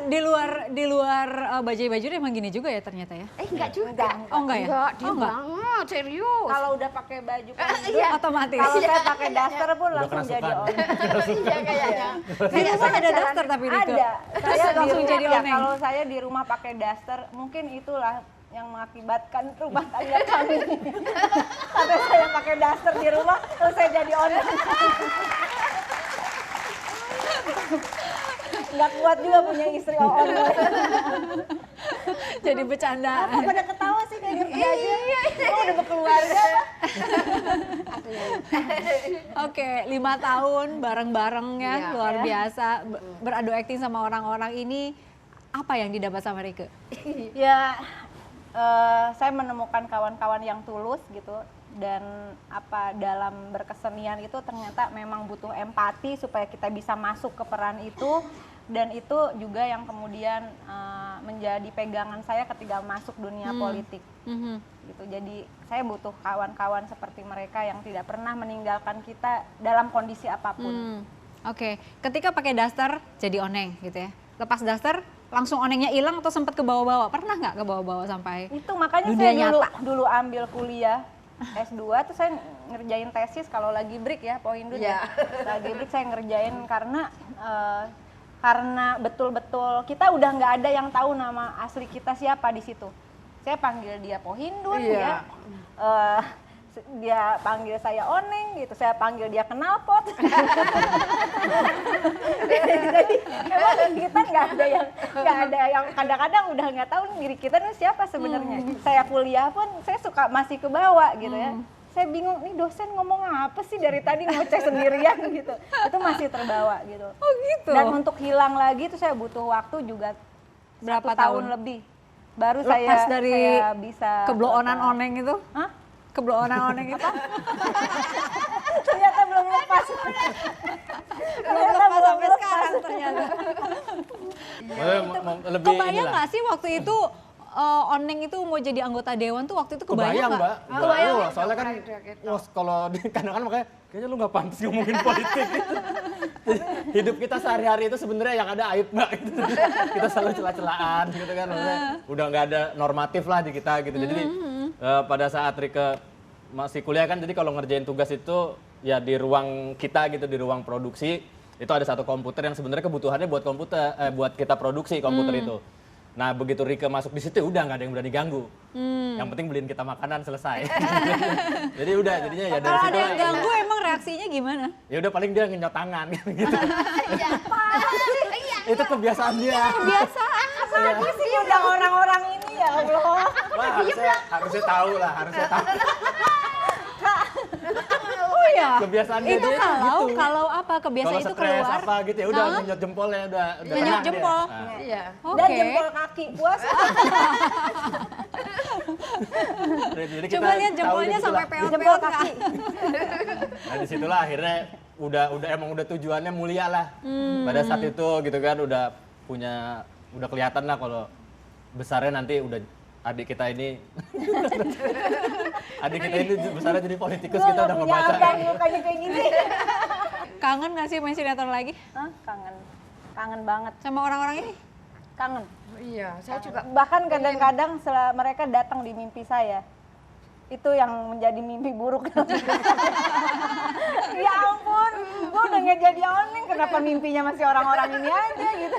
di luar baju-baju emang gini juga ya ternyata ya? Enggak juga. Oh enggak ya? Enggak, dia Oh, enggak. banget, serius. Kalau udah pakai baju Iya. Otomatis. kalau saya pakai daster pun Udah langsung jadi kerasukan. oneng. Iya kayaknya. Di rumah ada daster tapi Rike. Ada. Saya di langsung rumah, jadi ya, oneng. kalau saya di rumah pakai daster, mungkin itulah yang mengakibatkan rumah tangga kami. Sampai saya pakai daster di rumah, terus saya jadi oneng. Nggak kuat juga punya istri oneng. Jadi bercandaan. Apa pada ketawa sih kayak ngerti aja? Emang udah berkeluarga apa? Oke, 5 tahun bareng-bareng ya, Iya. luar Ya. biasa. Beradu akting sama orang-orang ini, apa yang didapat sama Rike? Ya, saya menemukan kawan-kawan yang tulus gitu, dan apa dalam berkesenian itu ternyata memang butuh empati supaya kita bisa masuk ke peran itu, dan itu juga yang kemudian menjadi pegangan saya ketika masuk dunia politik gitu. Jadi saya butuh kawan-kawan seperti mereka yang tidak pernah meninggalkan kita dalam kondisi apapun. Oke, ketika pakai daster jadi oneng gitu ya. Lepas daster langsung onengnya hilang atau sempat ke bawah-bawah? Pernah nggak ke bawah-bawah sampai Itu makanya dunia saya nyata? dulu ambil kuliah S2 tuh saya ngerjain tesis kalau lagi break ya, Poindun ya. Lagi break saya ngerjain karena betul-betul kita udah nggak ada yang tahu nama asli kita siapa di situ. Saya panggil dia Pohindun ya. Dia panggil saya Oneng gitu, saya panggil dia Knalpot. Jadi emang kita nggak ada yang kadang-kadang udah nggak tahu diri kita nih siapa sebenarnya. Saya kuliah pun saya suka masih ke bawah gitu ya. Saya bingung nih dosen ngomong apa sih dari tadi ngoceh sendirian gitu. Itu masih terbawa gitu. Oh gitu. Dan untuk hilang lagi itu saya butuh waktu juga Berapa 1 tahun lebih. Baru Lepas dari saya bisa kebloonan lepas. oneng itu? Hah? Kebloonan oneng itu? Ternyata belum lepas. Belum lepas sampai sekarang ternyata. Lebih Kebayang inilah. nggak sih waktu itu oneng itu mau jadi anggota dewan tuh waktu itu kebayang nggak? Mbak. Kebayang. Soalnya kan kalau di kadang-kadang makanya kayaknya lu nggak pantas ngomongin politik gitu. Jadi, hidup kita sehari-hari itu sebenarnya yang ada aib Mbak gitu. Kita selalu celah-celahan gitu kan, maksudnya udah nggak ada normatif lah di kita gitu. Jadi pada saat Rike masih kuliah kan, jadi kalau ngerjain tugas itu ya di ruang kita gitu, di ruang produksi itu ada satu komputer yang sebenarnya kebutuhannya buat buat kita produksi komputer itu. Nah begitu Rike masuk di situ udah nggak ada yang berani ganggu. Yang penting beliin kita makanan selesai. Jadi udah jadinya ya dari Kalau situ. ada yang ganggu emang reaksinya gimana? Ya udah paling dia ngenyot tangan gitu. Itu kebiasaan dia. Kebiasaan. Apa sih udah orang-orang ini ya Allah. Wah, harusnya tahu lah, harusnya tahu. Oh ya. Kebiasaan dia Itu gitu. kalau apa Kalau kebiasaan itu stres keluar? apa gitu ya udah Hah? ngenyot jempolnya udah Ngenyot tenang dia. jempol. Nah. Iya. Oke. Dan jempol kaki puas. Jadi kita Coba lihat tahu jempolnya di sampai situlah. peot-peot Jempol nggak? kaki. Nah disitulah akhirnya udah tujuannya mulia lah. Pada saat itu gitu kan udah kelihatan lah kalau besarnya nanti udah adik kita ini besarnya jadi politikus, kita udah ngebaca. Mukanya kayak gini. Kangen nggak sih main sinetron lagi Hah? Kangen banget. sama orang-orang ini? Kangen. Iya, saya juga Bahkan kadang-kadang setelah mereka datang di mimpi saya, itu yang menjadi mimpi buruk. Ya ampun, gue udah nggak jadi oneng, kenapa mimpinya masih orang-orang ini aja gitu.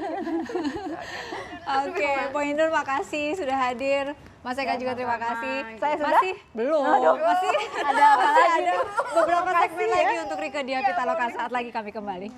Oke, Poindun makasih sudah hadir. Mas Eka juga terima kasih. Saya sudah? Masih belum. Aduh. Masih Ada apa lagi ada nih? beberapa Makasih segmen ya. lagi untuk Rike Diah Pitaloka. Saat lagi kami kembali.